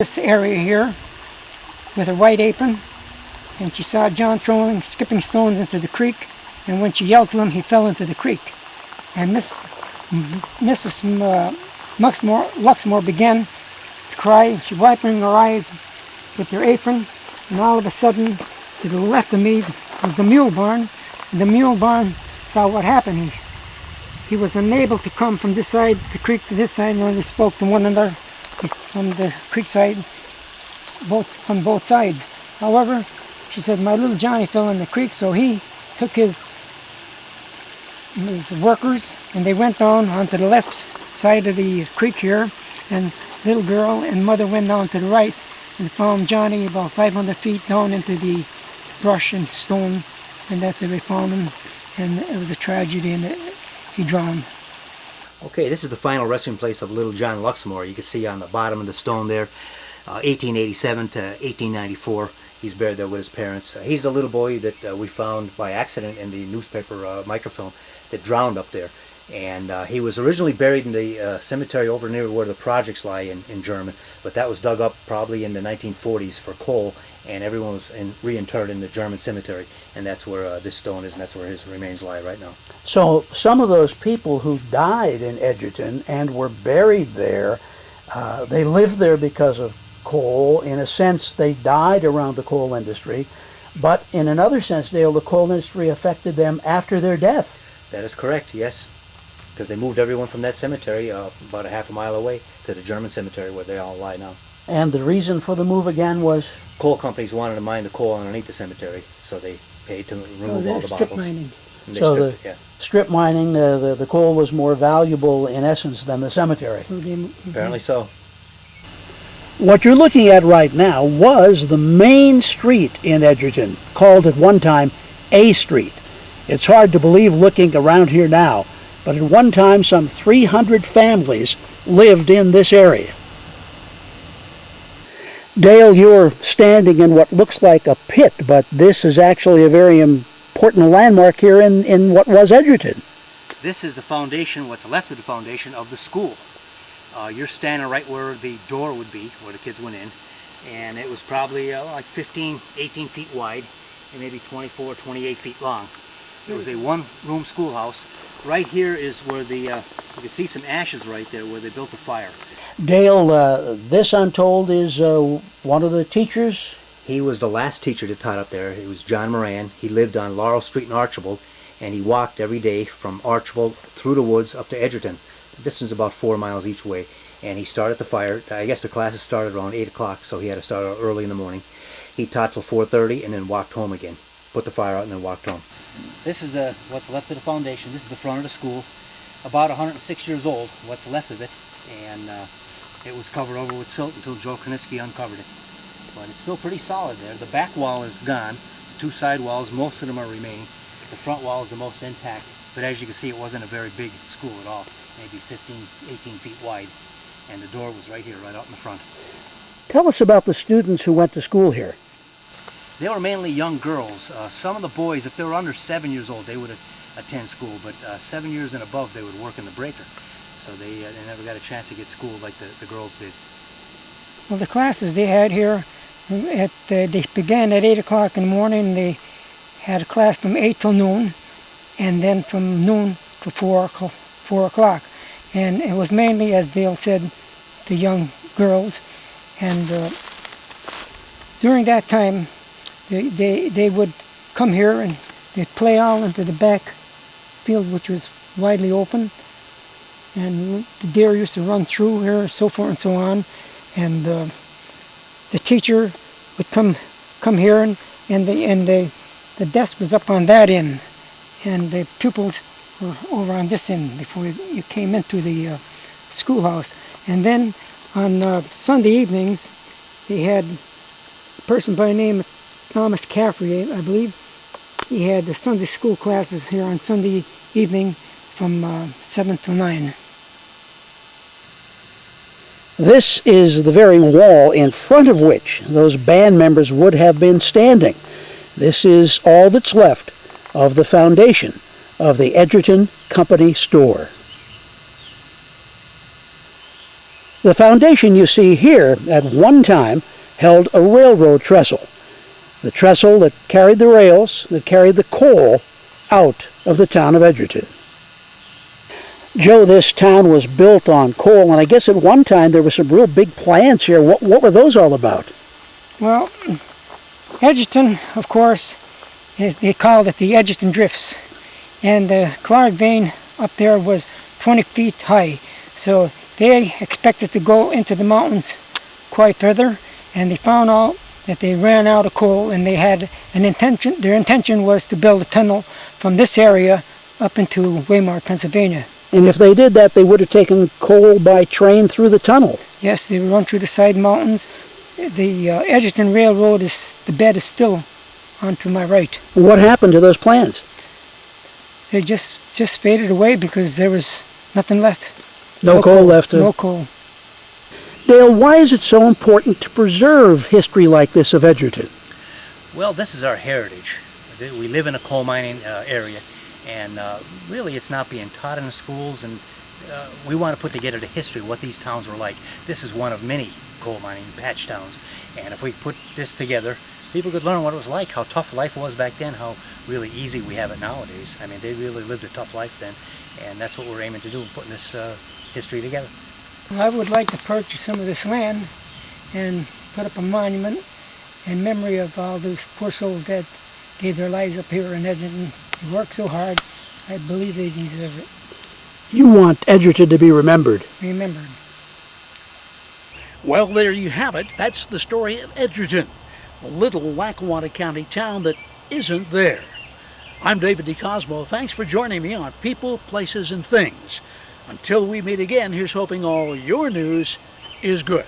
This area here with a white apron, and she saw John throwing skipping stones into the creek, and when she yelled to him, he fell into the creek. And Mrs. Luxmore began to cry. She wiping her eyes with her apron, and all of a sudden, to the left of me was the mule barn. And the mule barn saw what happened. He was unable to come from this side of the creek to this side, and when they spoke to one another from the creek side, from both sides. However, she said, my little Johnny fell in the creek, so he took his workers, and they went down onto the left side of the creek here, and little girl and mother went down to the right, and found Johnny about 500 feet down into the brush and stone, and that they found him, and it was a tragedy, and he drowned. Okay, this is the final resting place of little John Luxmore. You can see on the bottom of the stone there, 1887 to 1894. He's buried there with his parents. He's the little boy that we found by accident in the newspaper microfilm that drowned up there. And he was originally buried in the cemetery over near where the projects lie in German, but that was dug up probably in the 1940s for coal, and everyone was reinterred in the German cemetery, and that's where this stone is, and that's where his remains lie right now. So some of those people who died in Edgerton and were buried there, they lived there because of coal. In a sense, they died around the coal industry, but in another sense, Dale, the coal industry affected them after their death. That is correct, yes. Because they moved everyone from that cemetery about a half a mile away to the German cemetery where they all lie now. And the reason for the move again was? Coal companies wanted to mine the coal underneath the cemetery, so they paid to remove all the strip bottles. mining. So strip mining, the coal was more valuable in essence than the cemetery. Apparently so. What you're looking at right now was the main street in Edgerton, called at one time A Street. It's hard to believe looking around here now, but at one time some 300 families lived in this area. Dale, you're standing in what looks like a pit, but this is actually a very important landmark here in what was Edgerton. This is the foundation, what's left of the foundation of the school. You're standing right where the door would be, where the kids went in, and it was probably like 15, 18 feet wide, and maybe 24, 28 feet long. It was a one-room schoolhouse. Right here is where you can see some ashes right there where they built the fire. Dale, this I'm told is one of the teachers? He was the last teacher that taught up there. It was John Moran. He lived on Laurel Street in Archibald, and he walked every day from Archibald through the woods up to Edgerton. The distance is about 4 miles each way, and he started the fire. I guess the classes started around 8 o'clock, so he had to start early in the morning. He taught till 4:30 and then walked home again. Put the fire out and then walked home. This is what's left of the foundation. This is the front of the school. About 106 years old, what's left of it, and it was covered over with silt until Joe Kranitsky uncovered it. But it's still pretty solid there. The back wall is gone. The two side walls, most of them are remaining. The front wall is the most intact. But as you can see, it wasn't a very big school at all. Maybe 15, 18 feet wide. And the door was right here, right out in the front. Tell us about the students who went to school here. They were mainly young girls. Some of the boys, if they were under 7 years old, they would attend school. But 7 years and above, they would work in the breaker. So they never got a chance to get school like the girls did. Well, the classes they had here, they began at 8 o'clock in the morning. They had a class from 8 till noon, and then from noon to 4 o'clock. And it was mainly, as Dale said, the young girls. And during that time, they would come here and they'd play all into the back field, which was widely open. And the deer used to run through here, so forth and so on. And the teacher would come here, and the desk was up on that end, and the pupils were over on this end before you came into the schoolhouse. And then on Sunday evenings, they had a person by the name of Thomas Caffrey, I believe. He had the Sunday school classes here on Sunday evening from 7 to 9. This is the very wall in front of which those band members would have been standing. This is all that's left of the foundation of the Edgerton Company store. The foundation you see here at one time held a railroad trestle. The trestle that carried the rails, that carried the coal out of the town of Edgerton. Joe, this town was built on coal, and I guess at one time there were some real big plants here. What were those all about? Well, Edgerton, of course, they called it the Edgerton Drifts. And the Clark vein up there was 20 feet high. So they expected to go into the mountains quite further, and they found out that they ran out of coal, and they had an intention. Their intention was to build a tunnel from this area up into Weimar, Pennsylvania. And if they did that, they would have taken coal by train through the tunnel. Yes, they would run through the side mountains. The Edgerton Railroad, the bed is still onto my right. What happened to those plans? They just faded away because there was nothing left. No coal left. No coal. Dale, why is it so important to preserve history like this of Edgerton? Well, this is our heritage. We live in a coal mining area, and really it's not being taught in the schools, and we want to put together the history of what these towns were like. This is one of many coal mining patch towns, and if we put this together, people could learn what it was like, how tough life was back then, how really easy we have it nowadays. I mean, they really lived a tough life then, and that's what we're aiming to do, putting this history together. I would like to purchase some of this land and put up a monument in memory of all those poor souls that gave their lives up here in Edgerton. They worked so hard. I believe they deserve it. You want Edgerton to be remembered. Remembered. Well, there you have it. That's the story of Edgerton, the little Lackawanna County town that isn't there. I'm David DeCosmo. Thanks for joining me on People, Places, and Things. Until we meet again, here's hoping all your news is good.